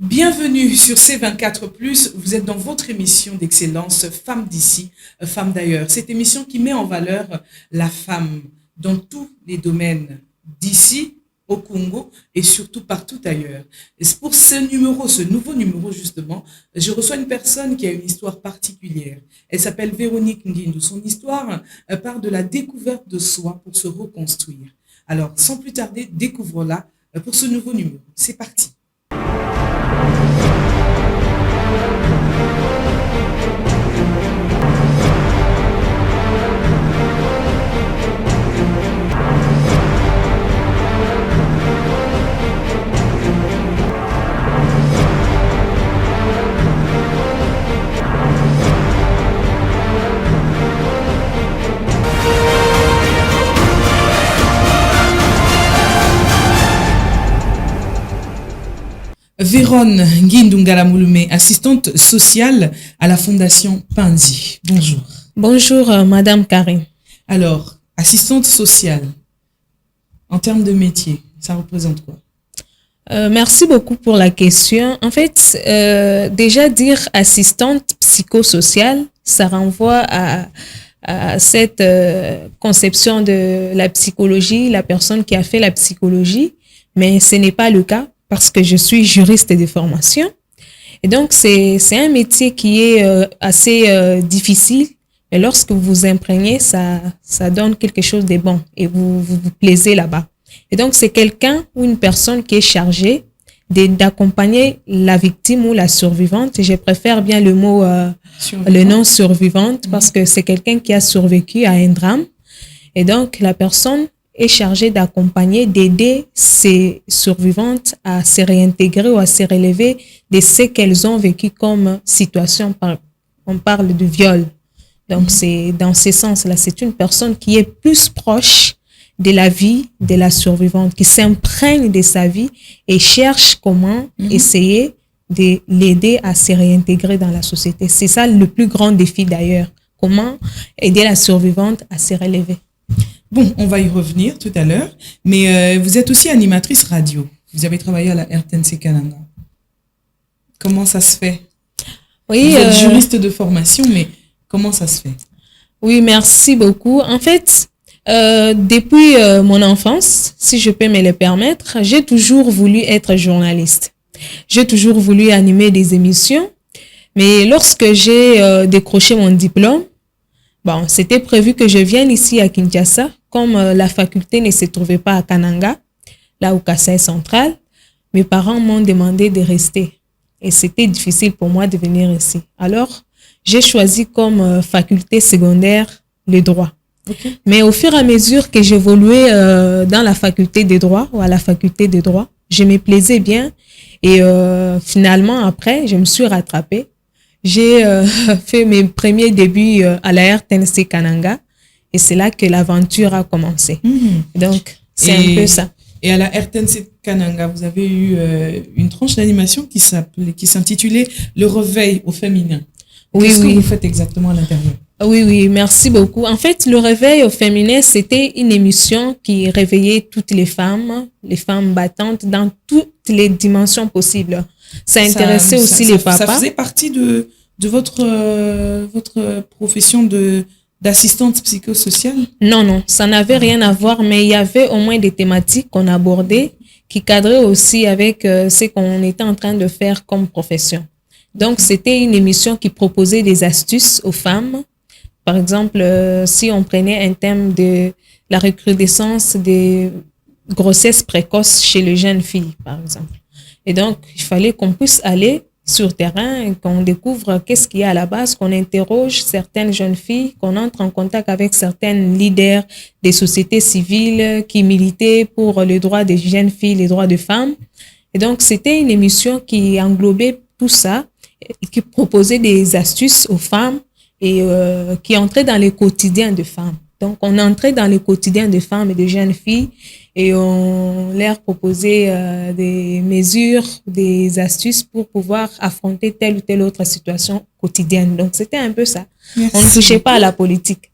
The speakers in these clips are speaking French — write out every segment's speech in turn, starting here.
Bienvenue sur C24+. Vous êtes dans votre émission d'excellence Femmes d'ici, Femmes d'ailleurs. Cette émission qui met en valeur la femme dans tous les domaines d'ici au Congo et surtout partout ailleurs. Et pour ce nouveau numéro justement, je reçois une personne qui a une histoire particulière. Elle s'appelle Véronique Nguindou. Son histoire part de la découverte de soi pour se reconstruire. Alors, sans plus tarder, découvrons-la pour ce nouveau numéro. C'est parti. Véron Nguindou Ngalamouloumé, assistante sociale à la Fondation Panzi. Bonjour. Bonjour, Madame Karine. Alors, assistante sociale, en termes de métier, ça représente quoi? Merci beaucoup pour la question. En fait, déjà dire assistante psychosociale, ça renvoie à cette conception de la psychologie, la personne qui a fait la psychologie, mais ce n'est pas le cas parce que je suis juriste de formation. Et donc, c'est un métier qui est assez difficile, mais lorsque vous vous imprégnez, ça donne quelque chose de bon et vous plaisez là-bas. Et donc, c'est quelqu'un ou une personne qui est chargée d'accompagner la victime ou la survivante. Et je préfère bien le mot, le nom survivante, parce que c'est quelqu'un qui a survécu à un drame. Et donc, la personne est chargée d'accompagner, d'aider ces survivantes à se réintégrer ou à se relever de ce qu'elles ont vécu comme situation. On parle de viol. Donc, c'est dans ce sens-là, c'est une personne qui est plus proche de la vie de la survivante, qui s'imprègne de sa vie et cherche comment essayer de l'aider à se réintégrer dans la société. C'est ça le plus grand défi d'ailleurs. Comment aider la survivante à se relever. Bon, on va y revenir tout à l'heure, mais vous êtes aussi animatrice radio. Vous avez travaillé à la RTNC Kananga. Comment ça se fait? Oui, vous êtes juriste de formation, mais comment ça se fait? Oui, merci beaucoup. En fait, depuis mon enfance, si je peux me le permettre, j'ai toujours voulu être journaliste. J'ai toujours voulu animer des émissions, mais lorsque j'ai décroché mon diplôme, bon, c'était prévu que je vienne ici à Kinshasa, comme la faculté ne se trouvait pas à Kananga, là où Kassai est central. Mes parents m'ont demandé de rester et c'était difficile pour moi de venir ici. Alors, j'ai choisi comme faculté secondaire le droit. Okay. Mais au fur et à mesure que j'évoluais dans la faculté de droit ou à la faculté de droit, je me plaisais bien et finalement après, je me suis rattrapée. J'ai fait mes premiers débuts à la RTNC Kananga et c'est là que l'aventure a commencé. Donc, c'est un peu ça. Et à la RTNC Kananga, vous avez eu une tranche d'animation qui s'intitulait « Le réveil au féminin ». Oui, Qu'est-ce que vous faites exactement à l'intérieur? Oui, merci beaucoup. En fait, le réveil au féminin, c'était une émission qui réveillait toutes les femmes battantes dans toutes les dimensions possibles. Ça intéressait aussi les papas. Ça faisait partie de votre profession d'assistante psychosociale? Non, ça n'avait rien à voir, mais il y avait au moins des thématiques qu'on abordait qui cadraient aussi avec ce qu'on était en train de faire comme profession. Donc, c'était une émission qui proposait des astuces aux femmes. Par exemple, si on prenait un thème de la recrudescence des grossesses précoces chez les jeunes filles, par exemple. Et donc, il fallait qu'on puisse aller sur terrain et qu'on découvre qu'est-ce qu'il y a à la base, qu'on interroge certaines jeunes filles, qu'on entre en contact avec certaines leaders des sociétés civiles qui militaient pour les droits des jeunes filles, les droits des femmes. Et donc, c'était une émission qui englobait tout ça, qui proposait des astuces aux femmes et qui entrait dans les quotidiens de femmes. Donc, on entrait dans les quotidiens de femmes et de jeunes filles et on leur proposait des mesures, des astuces pour pouvoir affronter telle ou telle autre situation quotidienne. Donc, c'était un peu ça. Merci. On ne touchait pas à la politique.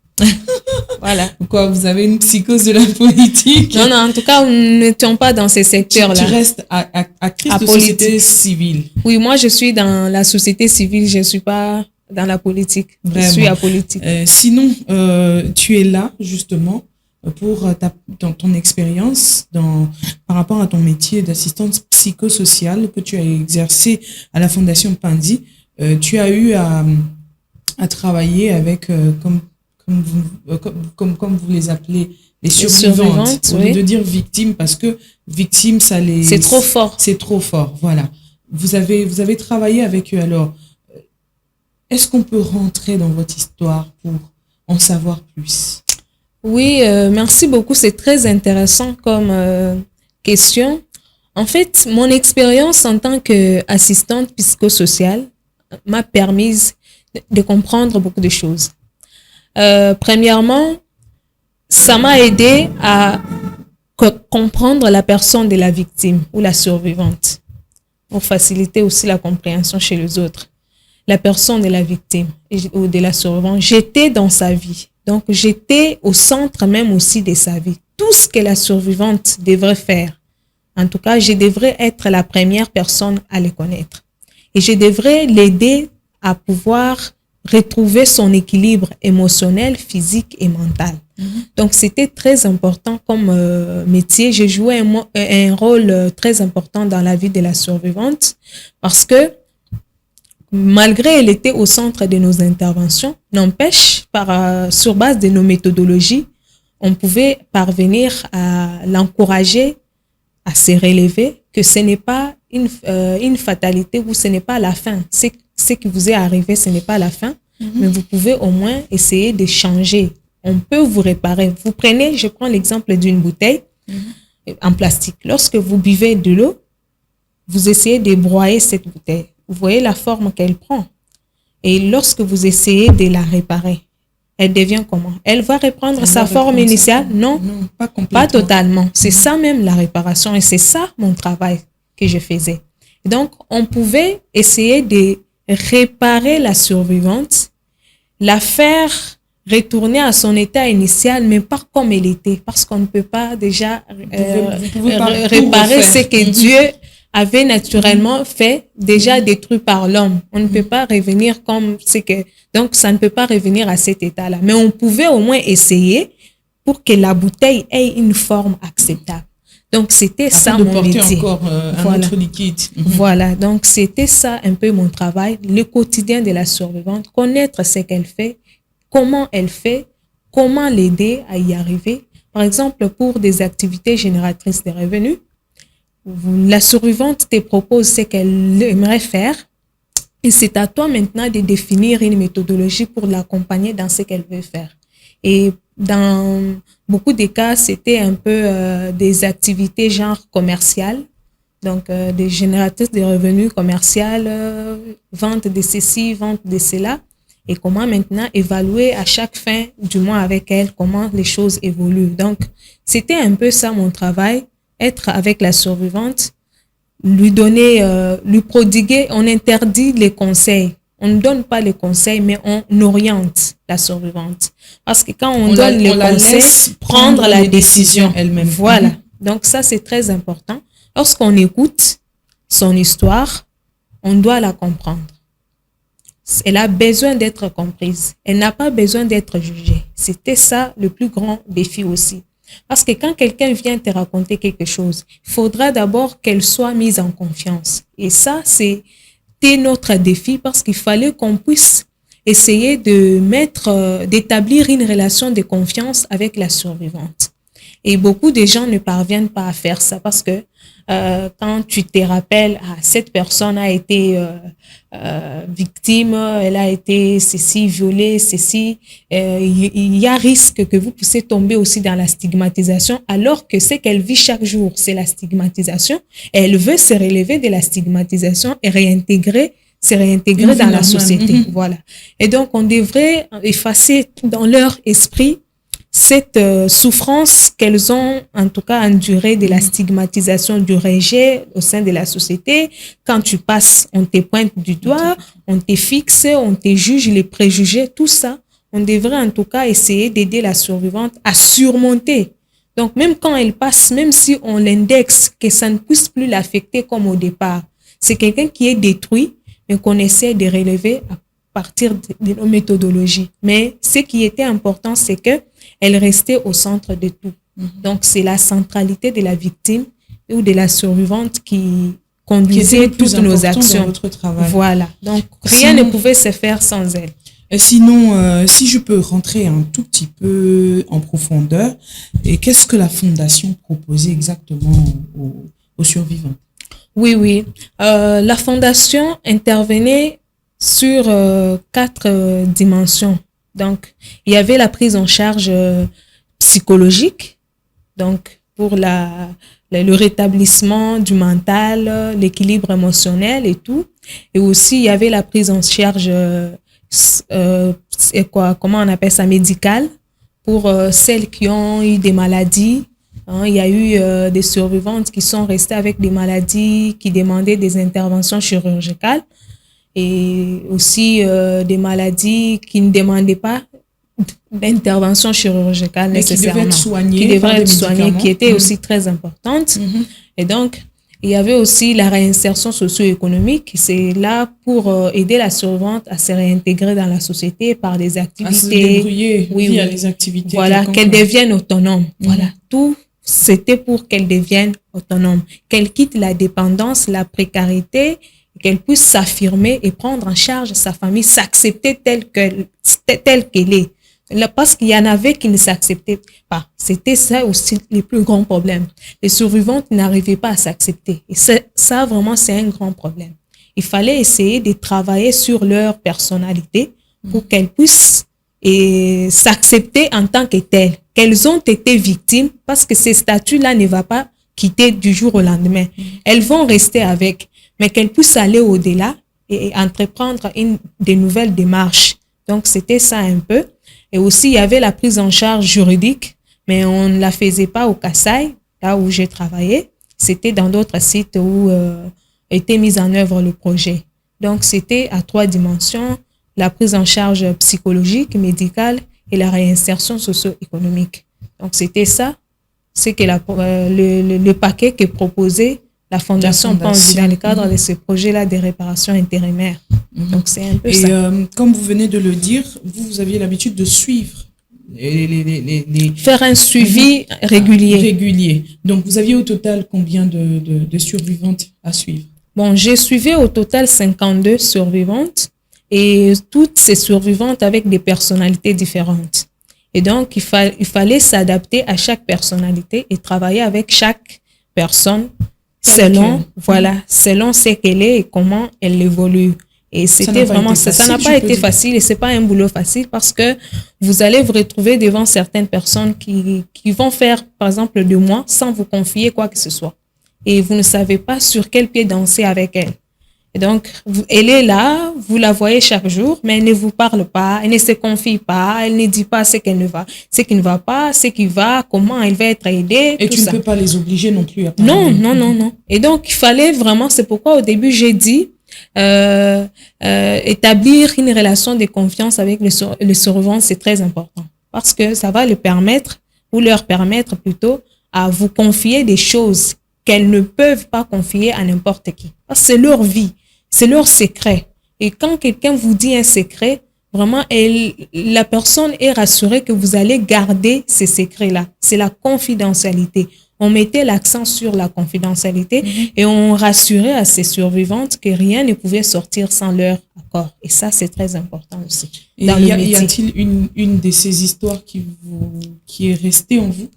Voilà. Quoi, vous avez une psychose de la politique? Non, en tout cas, nous n'étions pas dans ces secteurs-là. Tu restes actrice de politique. société civile. Oui, moi, je suis dans la société civile, je ne suis pas dans la politique. Vraiment. Je suis apolitique. Sinon, tu es là, justement, pour ton expérience par rapport à ton métier d'assistante psychosociale que tu as exercé à la Fondation Pandi. Tu as eu à travailler avec, comme vous les appelez, les survivantes. Au lieu de dire victimes, parce que victime, c'est trop fort. C'est trop fort, voilà. Vous avez travaillé avec eux. Alors, est-ce qu'on peut rentrer dans votre histoire pour en savoir plus? Oui, merci beaucoup. C'est très intéressant comme question. En fait, mon expérience en tant qu'assistante psychosociale m'a permis de comprendre beaucoup de choses. Premièrement, ça m'a aidé à comprendre la personne de la victime ou la survivante, pour faciliter aussi la compréhension chez les autres. La personne de la victime ou de la survivante, j'étais dans sa vie. Donc, j'étais au centre même aussi de sa vie. Tout ce que la survivante devrait faire, en tout cas, je devrais être la première personne à le connaître. Et je devrais l'aider à pouvoir retrouver son équilibre émotionnel, physique et mental. Donc, c'était très important comme métier. J'ai joué un rôle très important dans la vie de la survivante parce que malgré elle était au centre de nos interventions, n'empêche, sur base de nos méthodologies, on pouvait parvenir à l'encourager à se relever, que ce n'est pas une fatalité ou ce n'est pas la fin. Ce qui vous est arrivé, ce n'est pas la fin, mais vous pouvez au moins essayer de changer. On peut vous réparer. Vous prenez, je prends l'exemple d'une bouteille en plastique. Lorsque vous buvez de l'eau, vous essayez de broyer cette bouteille. Vous voyez la forme qu'elle prend. Et lorsque vous essayez de la réparer, elle devient comment? Elle va reprendre sa forme initiale? Non, pas totalement. C'est ça même la réparation et c'est ça mon travail que je faisais. Donc, on pouvait essayer de réparer la survivante, la faire retourner à son état initial, mais pas comme elle était, parce qu'on ne peut pas déjà réparer ce que Dieu avait naturellement fait, déjà détruit par l'homme. On ne peut pas revenir comme c'est que, donc ça ne peut pas revenir à cet état-là. Mais on pouvait au moins essayer pour que la bouteille ait une forme acceptable. Donc c'était ça mon métier. Encore un autre liquide. Voilà, donc c'était ça un peu mon travail, le quotidien de la survivante, connaître ce qu'elle fait, comment elle fait, comment l'aider à y arriver. Par exemple, pour des activités génératrices de revenus, la survivante te propose ce qu'elle aimerait faire et c'est à toi maintenant de définir une méthodologie pour l'accompagner dans ce qu'elle veut faire. Et dans beaucoup de cas, c'était un peu des activités genre commerciales, donc des génératrices de revenus commerciales, vente de ceci, vente de cela. Et comment maintenant évaluer à chaque fin du mois avec elle, comment les choses évoluent. Donc, c'était un peu ça mon travail, être avec la survivante, lui donner, lui prodiguer, on interdit les conseils. On ne donne pas les conseils, mais on oriente la survivante. Parce que quand on donne les conseils, prendre la décision elle-même. Voilà. Donc ça, c'est très important. Lorsqu'on écoute son histoire, on doit la comprendre. Elle a besoin d'être comprise. Elle n'a pas besoin d'être jugée. C'était ça le plus grand défi aussi. Parce que quand quelqu'un vient te raconter quelque chose, il faudra d'abord qu'elle soit mise en confiance. Et ça, c'était notre défi parce qu'il fallait qu'on puisse essayer d'établir une relation de confiance avec la survivante. Et beaucoup de gens ne parviennent pas à faire ça parce que quand tu te rappelles, cette personne a été victime, elle a été ceci, violée, ceci, il y a risque que vous puissiez tomber aussi dans la stigmatisation alors que ce qu'elle vit chaque jour, c'est la stigmatisation. Elle veut se relever de la stigmatisation et se réintégrer dans la société. Voilà. Et donc, on devrait effacer dans leur esprit cette souffrance qu'elles ont en tout cas endurée de la stigmatisation, du rejet au sein de la société. Quand tu passes, on te pointe du doigt, on te fixe, on te juge, les préjugés, tout ça, on devrait en tout cas essayer d'aider la survivante à surmonter. Donc, même quand elle passe, même si on l'indexe, que ça ne puisse plus l'affecter comme au départ. C'est quelqu'un qui est détruit, mais qu'on essaie de relever à partir de nos méthodologies. Mais ce qui était important, c'est que elle restait au centre de tout. Donc, c'est la centralité de la victime ou de la survivante qui conduisait toutes nos actions. Votre travail. Voilà. Donc, rien ne pouvait se faire sans elle. Sinon, si je peux rentrer un tout petit peu en profondeur, et qu'est-ce que la Fondation proposait exactement aux survivants? Oui. La Fondation intervenait sur 4 dimensions. Donc, il y avait la prise en charge psychologique, donc pour le rétablissement du mental, l'équilibre émotionnel et tout. Et aussi, il y avait la prise en charge comment on appelle ça, médicale, pour celles qui ont eu des maladies. Il y a eu des survivantes qui sont restées avec des maladies qui demandaient des interventions chirurgicales et aussi des maladies qui ne demandaient pas d'intervention chirurgicale nécessairement. Qui devaient être soignées, qui étaient aussi très importantes. Et donc, il y avait aussi la réinsertion socio-économique. C'est là pour aider la survivante à se réintégrer dans la société par des activités. À se débrouiller via les activités. Voilà, qu'elle devienne autonome. Voilà, tout c'était pour qu'elle devienne autonome. Qu'elle quitte la dépendance, la précarité, qu'elle puisse s'affirmer et prendre en charge sa famille, s'accepter telle qu'elle est. Parce qu'il y en avait qui ne s'acceptaient pas. C'était ça aussi le plus grand problème. Les survivantes n'arrivaient pas à s'accepter. Et ça, vraiment, c'est un grand problème. Il fallait essayer de travailler sur leur personnalité pour qu'elles puissent s'accepter en tant que telles. Qu'elles ont été victimes parce que ces statuts-là ne vont pas quitter du jour au lendemain. Elles vont rester avec, mais qu'elles puissent aller au-delà et entreprendre de nouvelles démarches. Donc, c'était ça un peu. Et aussi, il y avait la prise en charge juridique, mais on ne la faisait pas au Kasaï, là où j'ai travaillé. C'était dans d'autres sites où était mis en œuvre le projet. Donc, c'était à 3 dimensions, la prise en charge psychologique, médicale et la réinsertion socio-économique. Donc, c'était ça, c'est que le paquet que proposait la Fondation Panzi dans le cadre de ce projet-là de réparation intérimaire. Donc, c'est un peu ça. Et comme vous venez de le dire, vous aviez l'habitude de suivre faire un suivi régulier. Donc, vous aviez au total combien de survivantes à suivre? Bon, j'ai suivi au total 52 survivantes et toutes ces survivantes avec des personnalités différentes. Et donc, il fallait s'adapter à chaque personnalité et travailler avec chaque personne selon ce qu'elle est et comment elle évolue. Et c'était vraiment ça. Ça n'a pas été facile et c'est pas un boulot facile parce que vous allez vous retrouver devant certaines personnes qui vont faire, par exemple, 2 mois sans vous confier quoi que ce soit. Et vous ne savez pas sur quel pied danser avec elle. Et donc, elle est là, vous la voyez chaque jour, mais elle ne vous parle pas, elle ne se confie pas, elle ne dit pas ce qui ne va pas, ce qui va, comment elle va être aidée. Et tu ne peux pas les obliger non plus à parler. Non. Et donc, il fallait vraiment, c'est pourquoi au début, j'ai dit, établir une relation de confiance avec le survivant, c'est très important. Parce que ça va leur permettre plutôt à vous confier des choses qu'elles ne peuvent pas confier à n'importe qui. Parce que c'est leur vie, c'est leur secret. Et quand quelqu'un vous dit un secret, vraiment, la personne est rassurée que vous allez garder ces secrets-là. C'est la confidentialité. On mettait l'accent sur la confidentialité et on rassurait à ces survivantes que rien ne pouvait sortir sans leur accord. Et ça, c'est très important aussi. Et y a-t-il une de ces histoires qui est restée en vous?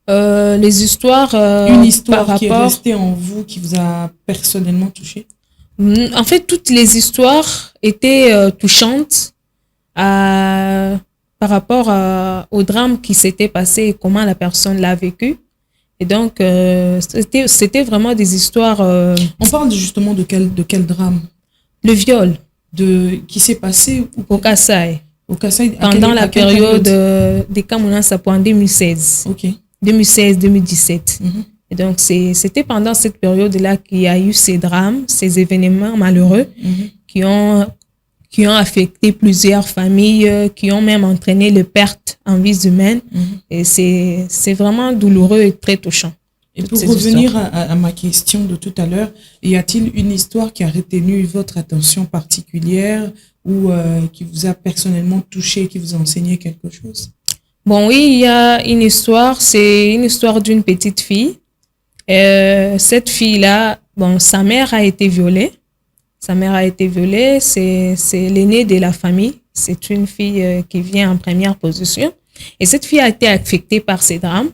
Les histoires une histoire qui est restée en vous, qui vous a personnellement touché? En fait, toutes les histoires étaient touchantes par rapport au drame qui s'était passé et comment la personne l'a vécu. Et donc, c'était vraiment des histoires... On parle justement de quel drame? Le viol. Qui s'est passé au Kasaï. Au Kasaï. Pendant la période des Kamuna Sapo en 2016. Ok. 2016-2017. Et donc, c'était pendant cette période-là qu'il y a eu ces drames, ces événements malheureux qui qui ont affecté plusieurs familles, qui ont même entraîné les pertes en vies humaines. Et c'est vraiment douloureux et très touchant. Et pour revenir à ma question de tout à l'heure, y a-t-il une histoire qui a retenu votre attention particulière ou qui vous a personnellement touché, qui vous a enseigné quelque chose? Bon, oui, il y a une histoire, c'est une histoire d'une petite fille. Cette fille-là, bon, sa mère a été violée. Sa mère a été violée, c'est l'aînée de la famille. C'est une fille qui vient en première position. Et cette fille a été affectée par ces drames.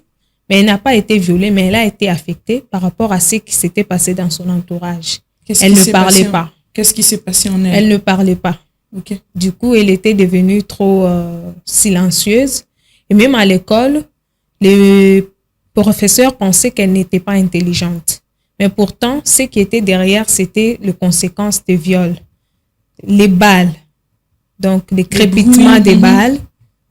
Mais elle n'a pas été violée, mais elle a été affectée par rapport à ce qui s'était passé dans son entourage. Elle ne parlait pas. Qu'est-ce qui s'est passé en elle? Elle ne parlait pas. Okay. Du coup, elle était devenue trop silencieuse. Et même à l'école, les professeurs pensaient qu'elle n'était pas intelligente. Mais pourtant, ce qui était derrière, c'était les conséquences des viols. Les balles, donc les crépitements des balles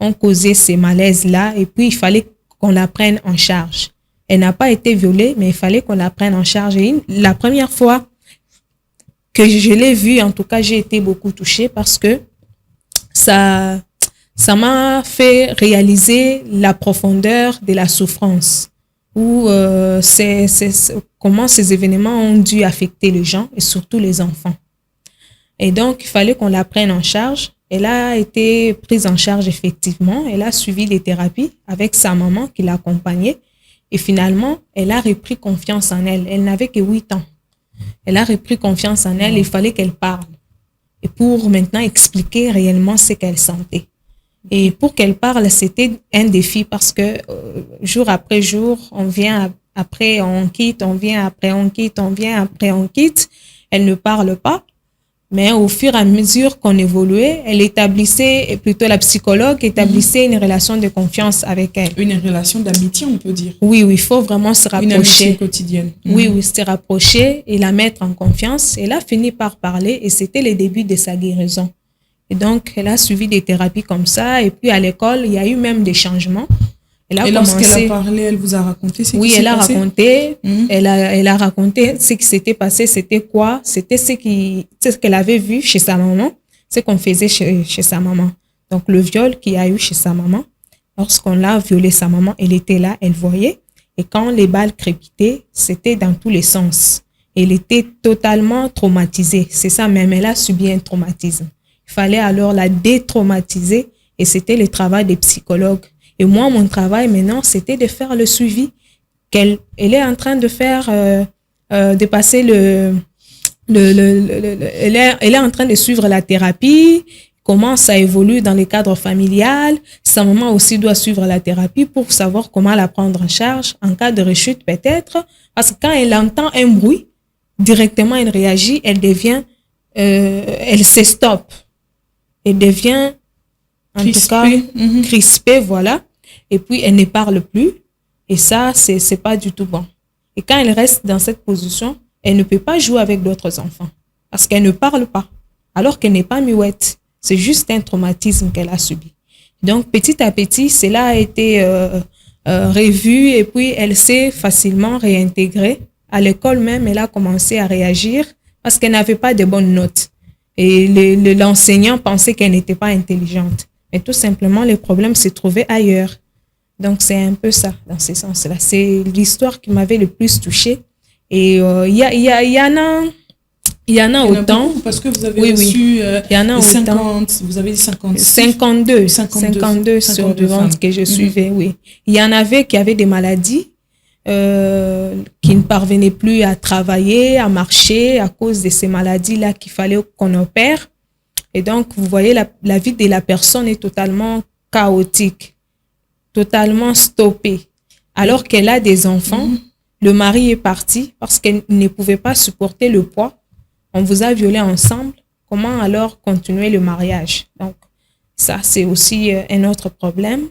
ont causé ces malaises-là. Et puis, il fallait qu'on la prenne en charge. Elle n'a pas été violée, mais il fallait qu'on la prenne en charge. Et la première fois que je l'ai vue, en tout cas, j'ai été beaucoup touchée parce que ça m'a fait réaliser la profondeur de la souffrance, ou comment ces événements ont dû affecter les gens et surtout les enfants. Et donc, il fallait qu'on la prenne en charge. Elle a été prise en charge effectivement. Elle a suivi des thérapies avec sa maman qui l'accompagnait. Et finalement, elle a repris confiance en elle. Elle n'avait que 8 ans. Elle a repris confiance en elle. Il fallait qu'elle parle. Et pour maintenant expliquer réellement ce qu'elle sentait. Et pour qu'elle parle, c'était un défi parce que jour après jour, on vient après, on quitte, on vient après, on quitte, on vient après, on quitte. Elle ne parle pas. Mais au fur et à mesure qu'on évoluait, elle établissait, et plutôt la psychologue établissait une relation de confiance avec elle. Une relation d'amitié, on peut dire. Oui, il faut vraiment se rapprocher. Une amitié quotidienne. Oui, se rapprocher et la mettre en confiance. Elle a fini par parler et c'était le début de sa guérison. Et donc, elle a suivi des thérapies comme ça. Et puis, à l'école, il y a eu même des changements. Et lorsqu'elle a parlé, elle vous a raconté ce qui s'est passé? Oui, elle a raconté. Elle a raconté ce qui s'était passé. C'était quoi? C'était ce qu'elle avait vu chez sa maman, ce qu'on faisait chez sa maman. Donc, le viol qu'il y a eu chez sa maman. Lorsqu'on l'a violé sa maman, elle était là, elle voyait. Et quand les balles crépitaient, c'était dans tous les sens. Elle était totalement traumatisée. C'est ça même, elle a subi un traumatisme. Il fallait alors la détraumatiser et c'était le travail des psychologues. Et moi, mon travail maintenant, c'était de faire le suivi. Elle est en train de faire, de passer elle est en train de suivre la thérapie, comment ça évolue dans le cadre familial. Sa maman aussi doit suivre la thérapie pour savoir comment la prendre en charge en cas de rechute peut-être. Parce que quand elle entend un bruit, directement elle réagit, elle devient, elle se stoppe. Elle devient, en tout cas, crispée, voilà. Et puis, elle ne parle plus. Et ça, c'est pas du tout bon. Et quand elle reste dans cette position, elle ne peut pas jouer avec d'autres enfants. Parce qu'elle ne parle pas. Alors qu'elle n'est pas muette. C'est juste un traumatisme qu'elle a subi. Donc, petit à petit, cela a été revu. Et puis, elle s'est facilement réintégrée. À l'école même, elle a commencé à réagir parce qu'elle n'avait pas de bonnes notes. Et l'enseignant pensait qu'elle n'était pas intelligente. Mais tout simplement, le problème se trouvait ailleurs. Donc, c'est un peu ça, dans ce sens-là. C'est l'histoire qui m'avait le plus touchée. Et il y en a autant. Beaucoup parce que vous avez reçu il y en a 50, vous avez dit 52 survivantes que je suivais, oui. Il y en avait qui avaient des maladies, qui ne parvenaient plus à travailler, à marcher à cause de ces maladies-là qu'il fallait qu'on opère. Et donc, vous voyez, la vie de la personne est totalement chaotique, totalement stoppée. Alors qu'elle a des enfants, le mari est parti parce qu'elle ne pouvait pas supporter le poids. On vous a violé ensemble. Comment alors continuer le mariage? Donc, ça, c'est aussi un autre problème.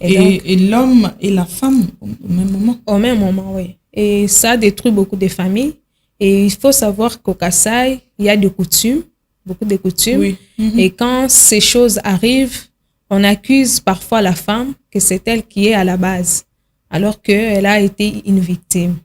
Et l'homme et la femme au même moment? Au même moment, oui. Et ça détruit beaucoup de familles. Et il faut savoir qu'au Kasaï, il y a des coutumes, beaucoup de coutumes. Oui. Et quand ces choses arrivent, on accuse parfois la femme que c'est elle qui est à la base, alors qu'elle a été une victime.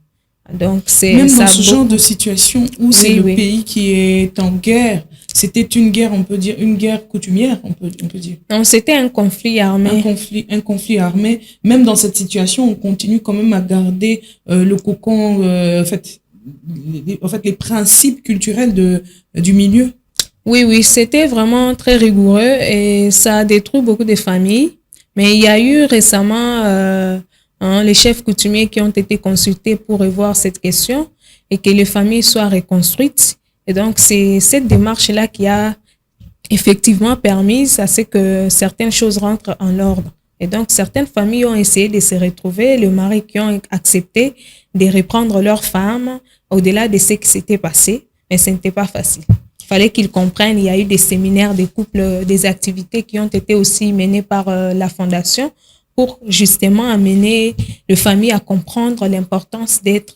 Donc, Même ça dans ce genre de situation où c'est le pays qui est en guerre, c'était une guerre, on peut dire, une guerre coutumière, on peut dire. Non, c'était un conflit armé. Un conflit armé. Même dans cette situation, on continue quand même à garder le cocon, en fait, les principes culturels du milieu. Oui, c'était vraiment très rigoureux et ça a détruit beaucoup de familles. Mais il y a eu récemment les chefs coutumiers qui ont été consultés pour revoir cette question et que les familles soient reconstruites. Et donc, c'est cette démarche-là qui a effectivement permis à ce que certaines choses rentrent en ordre. Et donc, certaines familles ont essayé de se retrouver, les maris qui ont accepté de reprendre leurs femmes au-delà de ce qui s'était passé, mais ce n'était pas facile. Il fallait qu'ils comprennent, il y a eu des séminaires, des couples, des activités qui ont été aussi menées par la Fondation pour justement amener les familles à comprendre l'importance d'être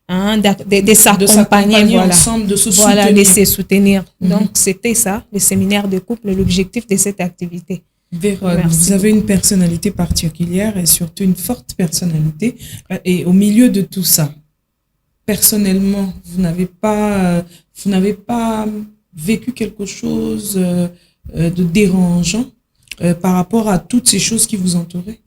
de s'accompagner, voilà, ensemble, de se voilà, soutenir. de se soutenir. Donc, c'était ça, le séminaire de couple, l'objectif de cette activité. Vérone, vous avez une personnalité particulière et surtout une forte personnalité. Et au milieu de tout ça, personnellement, vous n'avez pas vécu quelque chose de dérangeant par rapport à toutes ces choses qui vous entouraient?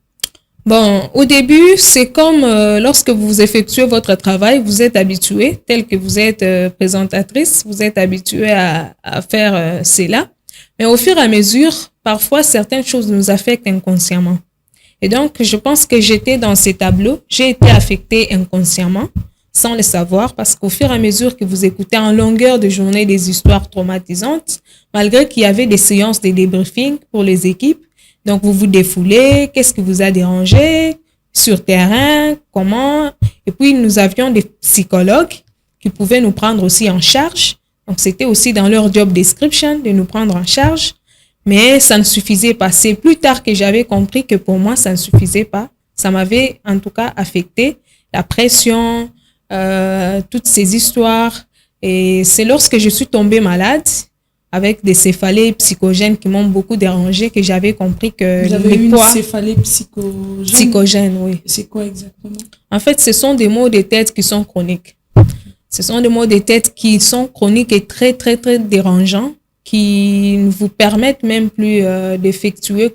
Bon, au début, c'est comme lorsque vous effectuez votre travail, vous êtes habitué, tel que vous êtes présentatrice, vous êtes habitué à faire cela. Mais au fur et à mesure, parfois, certaines choses nous affectent inconsciemment. Et donc, je pense que j'étais dans ces tableaux, j'ai été affectée inconsciemment, sans le savoir, parce qu'au fur et à mesure que vous écoutez en longueur de journée des histoires traumatisantes, malgré qu'il y avait des séances de débriefing pour les équipes, donc vous vous défoulez, qu'est-ce qui vous a dérangé, sur terrain, comment, et puis nous avions des psychologues qui pouvaient nous prendre aussi en charge, donc c'était aussi dans leur job description de nous prendre en charge, mais ça ne suffisait pas. C'est plus tard que j'avais compris que pour moi, ça ne suffisait pas. Ça m'avait en tout cas affecté, la pression, toutes ces histoires. Et c'est lorsque je suis tombée malade, avec des céphalées psychogènes qui m'ont beaucoup dérangée, que j'avais compris que vous avez eu une céphalée psychogène? Psychogène, oui. C'est quoi exactement? En fait, ce sont des maux de tête qui sont chroniques. Ce sont des maux de tête qui sont chroniques et très, très, très dérangeants, qui ne vous permettent même plus d'effectuer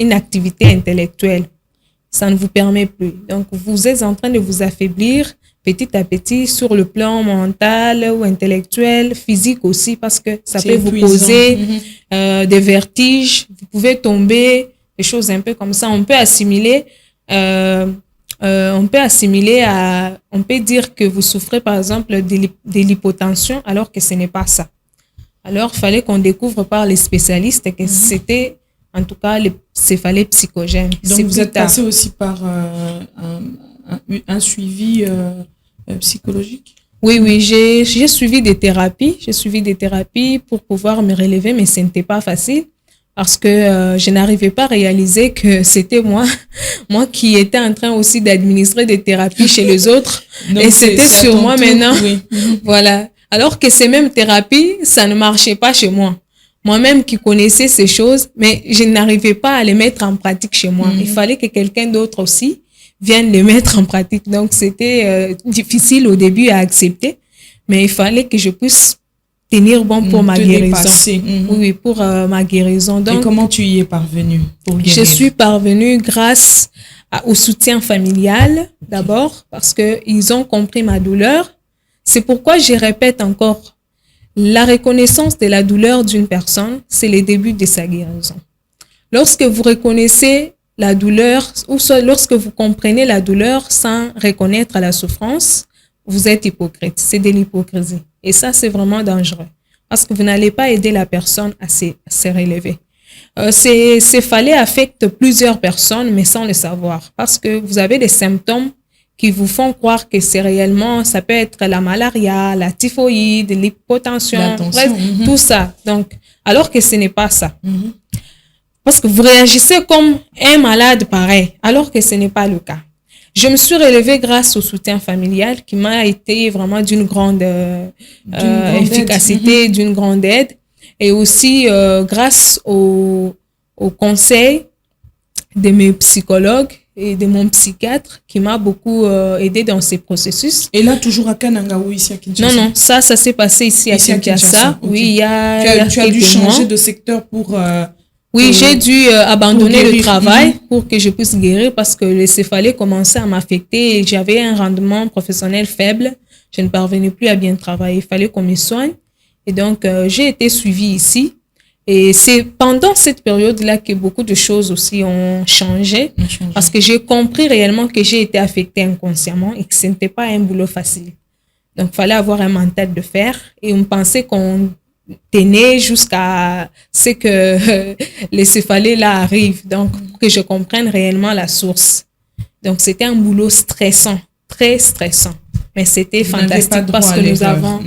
une activité intellectuelle. Ça ne vous permet plus. Donc, vous êtes en train de vous affaiblir petit à petit sur le plan mental ou intellectuel, physique aussi, parce que ça peut vous causer des vertiges. Vous pouvez tomber, des choses un peu comme ça. On peut assimiler on peut dire que vous souffrez par exemple de l'hypotension alors que ce n'est pas ça. Alors, il fallait qu'on découvre par les spécialistes que c'était en tout cas les céphalées psychogènes. Donc, vous êtes passé aussi par un suivi psychologique? Oui, j'ai suivi des thérapies. J'ai suivi des thérapies pour pouvoir me relever, mais ce n'était pas facile. Parce que je n'arrivais pas à réaliser que c'était moi qui étais en train aussi d'administrer des thérapies chez les autres. Donc, et c'était sur moi maintenant. Oui. Voilà. Alors que ces mêmes thérapies, ça ne marchait pas chez moi. Moi-même qui connaissais ces choses, mais je n'arrivais pas à les mettre en pratique chez moi. Il fallait que quelqu'un d'autre aussi vienne les mettre en pratique. Donc, c'était difficile au début à accepter, mais il fallait que je puisse tenir bon pour ma guérison. Oui, pour ma guérison. Donc, et comment tu y es parvenue pour guérir? Je suis parvenue grâce au soutien familial, d'abord, parce que ils ont compris ma douleur. C'est pourquoi je répète encore, la reconnaissance de la douleur d'une personne, c'est le début de sa guérison. Lorsque vous reconnaissez la douleur, ou soit lorsque vous comprenez la douleur sans reconnaître la souffrance, vous êtes hypocrite. C'est de l'hypocrisie. Et ça, c'est vraiment dangereux. Parce que vous n'allez pas aider la personne à se relever. Ces céphalées affectent plusieurs personnes, mais sans le savoir. Parce que vous avez des symptômes qui vous font croire que c'est réellement, ça peut être la malaria, la typhoïde, l'hypotension, bref, tout ça. Donc, alors que ce n'est pas ça. Parce que vous réagissez comme un malade pareil, alors que ce n'est pas le cas. Je me suis relevée grâce au soutien familial qui m'a été vraiment d'une grande efficacité, d'une grande aide. Et aussi grâce au conseil de mes psychologues et de mon psychiatre qui m'a beaucoup aidé dans ces processus. Et là, toujours à Kananga ou ici à Kinshasa? Non, ça s'est passé ici à Kinshasa. Okay. Oui, il y a tu as dû changer de secteur pour... oui, j'ai dû abandonner le travail pour que je puisse guérir parce que le céphalée commençait à m'affecter et j'avais un rendement professionnel faible. Je ne parvenais plus à bien travailler. Il fallait qu'on me soigne. Et donc, j'ai été suivie ici. Et c'est pendant cette période-là que beaucoup de choses aussi ont changé. Parce que j'ai compris réellement que j'ai été affectée inconsciemment et que ce n'était pas un boulot facile. Donc, il fallait avoir un mental de fer. Et on pensait qu'on tenait jusqu'à ce que les céphalées là arrivent. Donc, pour que je comprenne réellement la source. Donc, c'était un boulot stressant, très stressant. Mais c'était fantastique parce que nous avons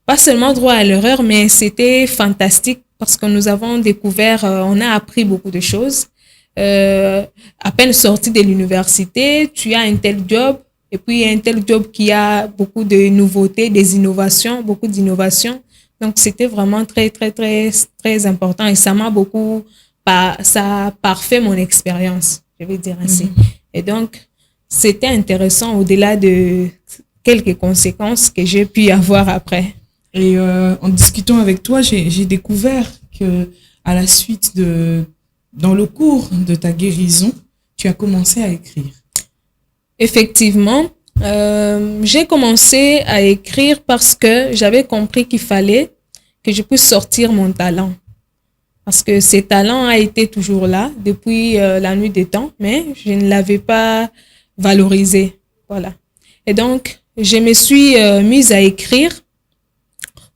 pas seulement droit à l'erreur, mais c'était fantastique parce que nous avons découvert, on a appris beaucoup de choses. À peine sorti de l'université, tu as un tel job, et puis un tel job qui a beaucoup de nouveautés, des innovations, beaucoup d'innovations. Donc, c'était vraiment très, très, très, très important et ça m'a beaucoup, ça a parfait mon expérience, je vais dire ainsi. Et donc, c'était intéressant au-delà de quelques conséquences que j'ai pu avoir après. Et en discutant avec toi, j'ai découvert que à la suite dans le cours de ta guérison, tu as commencé à écrire. Effectivement, j'ai commencé à écrire parce que j'avais compris qu'il fallait que je puisse sortir mon talent. Parce que ce talent a été toujours là depuis la nuit des temps, mais je ne l'avais pas valorisé. Voilà. Et donc, je me suis mise à écrire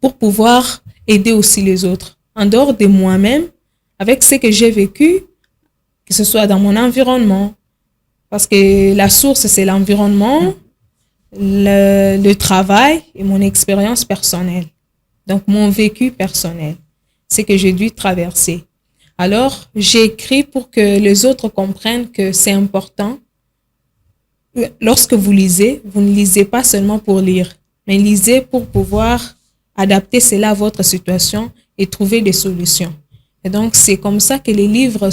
pour pouvoir aider aussi les autres. En dehors de moi-même, avec ce que j'ai vécu, que ce soit dans mon environnement, parce que la source, c'est l'environnement, le travail et mon expérience personnelle. Donc, mon vécu personnel, c'est que j'ai dû traverser. Alors, j'ai écrit pour que les autres comprennent que c'est important. Lorsque vous lisez, vous ne lisez pas seulement pour lire, mais lisez pour pouvoir adapter cela à votre situation et trouver des solutions. Et donc, c'est comme ça que les livres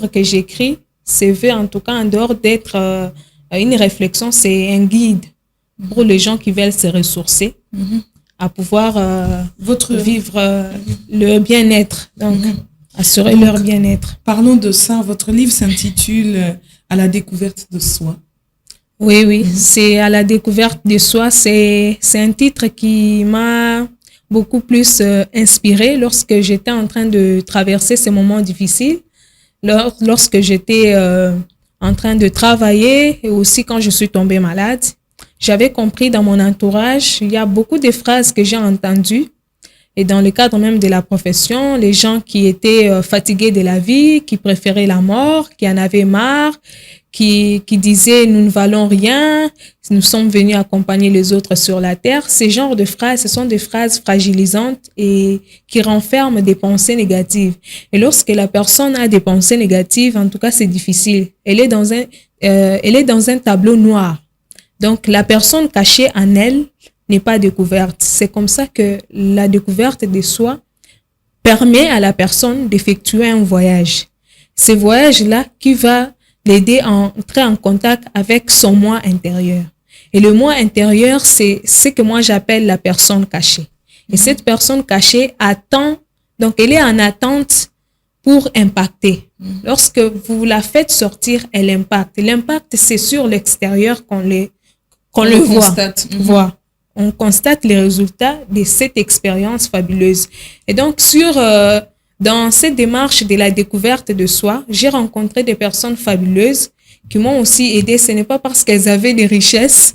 que j'écris, c'est vu en tout cas en dehors d'être une réflexion, c'est un guide pour les gens qui veulent se ressourcer, à pouvoir vivre le bien-être, donc assurer leur bien-être. Parlons de ça. Votre livre s'intitule « À la découverte de soi ». Oui, c'est à la découverte de soi. C'est un titre qui m'a beaucoup plus inspirée lorsque j'étais en train de traverser ces moments difficiles, lorsque j'étais en train de travailler et aussi quand je suis tombée malade. J'avais compris dans mon entourage, il y a beaucoup de phrases que j'ai entendues et dans le cadre même de la profession, les gens qui étaient fatigués de la vie, qui préféraient la mort, qui en avaient marre, qui disaient nous ne valons rien, nous sommes venus accompagner les autres sur la terre. Ces genres de phrases, ce sont des phrases fragilisantes et qui renferment des pensées négatives. Et lorsque la personne a des pensées négatives, en tout cas c'est difficile. Elle est dans un tableau noir. Donc la personne cachée en elle n'est pas découverte. C'est comme ça que la découverte de soi permet à la personne d'effectuer un voyage. Ce voyage-là qui va l'aider à entrer en contact avec son moi intérieur. Et le moi intérieur, c'est ce que moi j'appelle la personne cachée. Et cette personne cachée attend, donc elle est en attente pour impacter. Lorsque vous la faites sortir, elle impacte. L'impact, c'est sur l'extérieur qu'on le voit. On constate les résultats de cette expérience fabuleuse. Et donc, dans cette démarche de la découverte de soi, j'ai rencontré des personnes fabuleuses qui m'ont aussi aidé. Ce n'est pas parce qu'elles avaient des richesses,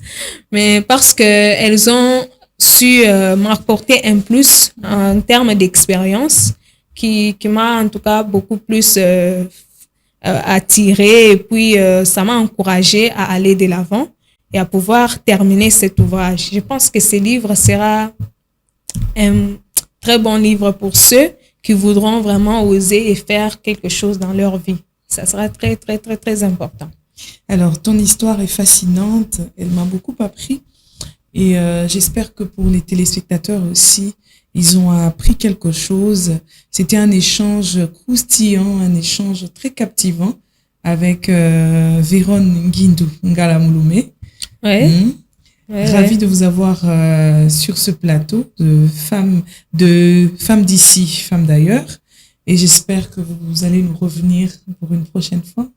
mais parce qu'elles ont su m'apporter un plus en termes d'expérience qui m'a en tout cas beaucoup plus attirée et puis ça m'a encouragée à aller de l'avant et à pouvoir terminer cet ouvrage. Je pense que ce livre sera un très bon livre pour ceux qui voudront vraiment oser et faire quelque chose dans leur vie. Ça sera très, très, très, très important. Alors, ton histoire est fascinante. Elle m'a beaucoup appris. Et j'espère que pour les téléspectateurs aussi, ils ont appris quelque chose. C'était un échange croustillant, un échange très captivant. avec Véron Nguindou Ngalamouloumé. Ouais. Ravi de vous avoir sur ce plateau de femmes d'ici, femmes d'ailleurs. Et j'espère que vous allez nous revenir pour une prochaine fois.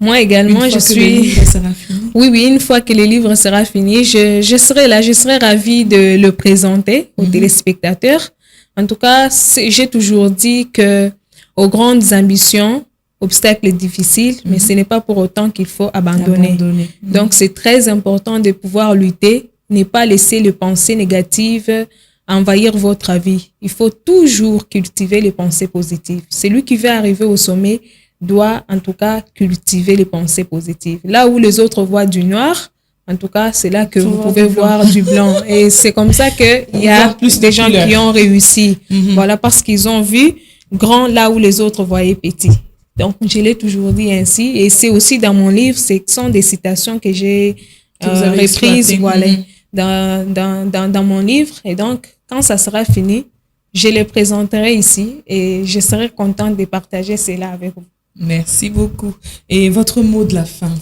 Moi également, je suis... Le livre sera fini. Oui, une fois que le livre sera fini, je serai là, je serai ravie de le présenter aux téléspectateurs. En tout cas, j'ai toujours dit que aux grandes ambitions, obstacles difficiles, mais ce n'est pas pour autant qu'il faut abandonner. Donc, c'est très important de pouvoir lutter, ne pas laisser les pensées négatives envahir votre vie. Il faut toujours cultiver les pensées positives. Celui qui veut arriver au sommet doit en tout cas cultiver les pensées positives. Là où les autres voient du noir, en tout cas, c'est là que vous pouvez voir du blanc. Et c'est comme ça qu'il y a plus des gens qui ont réussi. Voilà, parce qu'ils ont vu grand là où les autres voyaient petit. Donc, je l'ai toujours dit ainsi. Et c'est aussi dans mon livre, ce sont des citations que j'ai reprises, voilà, dans mon livre. Et donc, quand ça sera fini, je les présenterai ici et je serai contente de partager cela avec vous. Merci beaucoup. Et votre mot de la fin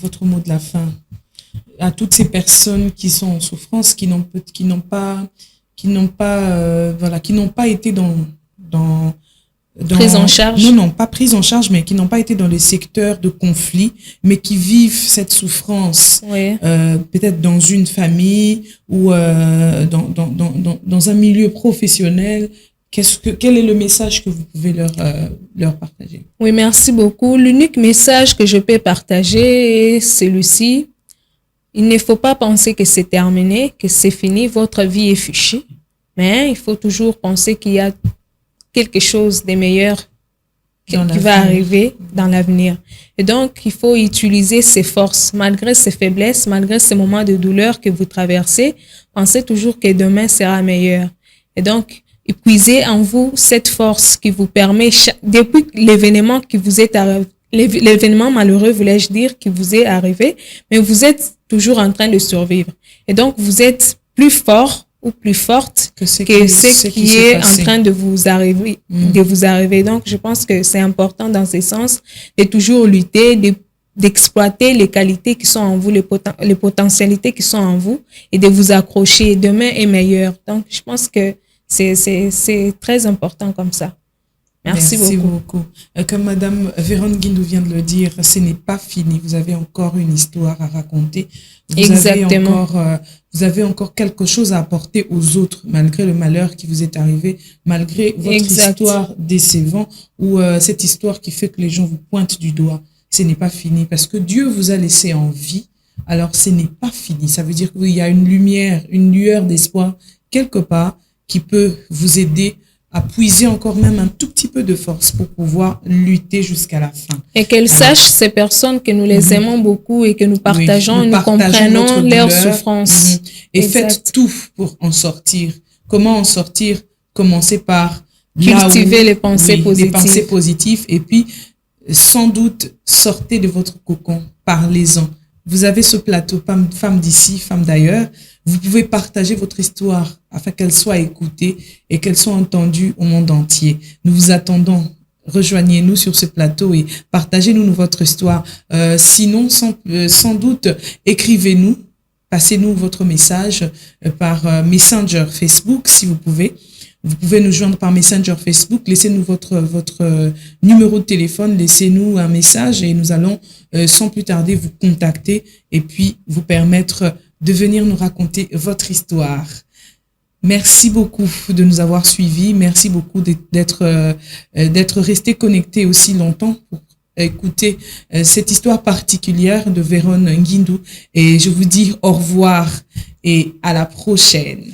à toutes ces personnes qui sont en souffrance, qui n'ont pas été dans prise en charge. Non, pas prise en charge, mais qui n'ont pas été dans les secteurs de conflit, mais qui vivent cette souffrance, oui. Peut-être dans une famille ou dans un milieu professionnel. Quel est le message que vous pouvez leur partager? Oui, merci beaucoup. L'unique message que je peux partager est celui-ci. Il ne faut pas penser que c'est terminé, que c'est fini, votre vie est fichue. Mais il faut toujours penser qu'il y a quelque chose de meilleur qui va arriver dans l'avenir. Et donc, il faut utiliser ses forces, malgré ses faiblesses, malgré ces moments de douleur que vous traversez. Pensez toujours que demain sera meilleur. Et donc, épuisez en vous cette force qui vous permet, depuis l'événement qui vous est arrivé, l'événement malheureux, voulais-je dire, qui vous est arrivé, mais vous êtes toujours en train de survivre. Et donc, vous êtes plus fort ou plus forte que ce qui est en train de vous arriver, Donc, je pense que c'est important dans ce sens de toujours lutter, d'exploiter les qualités qui sont en vous, les potentialités qui sont en vous et de vous accrocher. Demain est meilleur. Donc, je pense que c'est très important comme ça. Merci beaucoup. Comme Madame Véron Nguindou vient de le dire, ce n'est pas fini. Vous avez encore une histoire à raconter. Exactement. Vous avez encore quelque chose à apporter aux autres, malgré le malheur qui vous est arrivé, malgré votre histoire décevante ou cette histoire qui fait que les gens vous pointent du doigt. Ce n'est pas fini parce que Dieu vous a laissé en vie. Alors, ce n'est pas fini. Ça veut dire qu'il y a une lumière, une lueur d'espoir quelque part qui peut vous aider à puiser encore même un tout petit peu de force pour pouvoir lutter jusqu'à la fin. Et qu'elles sachent, ces personnes, que nous les aimons beaucoup et que nous partageons, nous comprenons leurs souffrances. Et faites tout pour en sortir. Comment en sortir? Commencez par cultiver les pensées positives. Les pensées positives. Et puis, sans doute, sortez de votre cocon. Parlez-en. Vous avez ce plateau, femmes d'ici, femmes d'ailleurs. Vous pouvez partager votre histoire afin qu'elle soit écoutée et qu'elle soit entendue au monde entier. Nous vous attendons. Rejoignez-nous sur ce plateau et partagez-nous votre histoire. Sinon, sans doute, écrivez-nous, passez-nous votre message par Messenger Facebook si vous pouvez. Vous pouvez nous joindre par Messenger Facebook. Laissez-nous votre numéro de téléphone, laissez-nous un message et nous allons sans plus tarder vous contacter et puis vous permettre de venir nous raconter votre histoire. Merci beaucoup de nous avoir suivis. Merci beaucoup d'être resté connecté aussi longtemps pour écouter cette histoire particulière de Véron Nguindou. Et je vous dis au revoir et à la prochaine.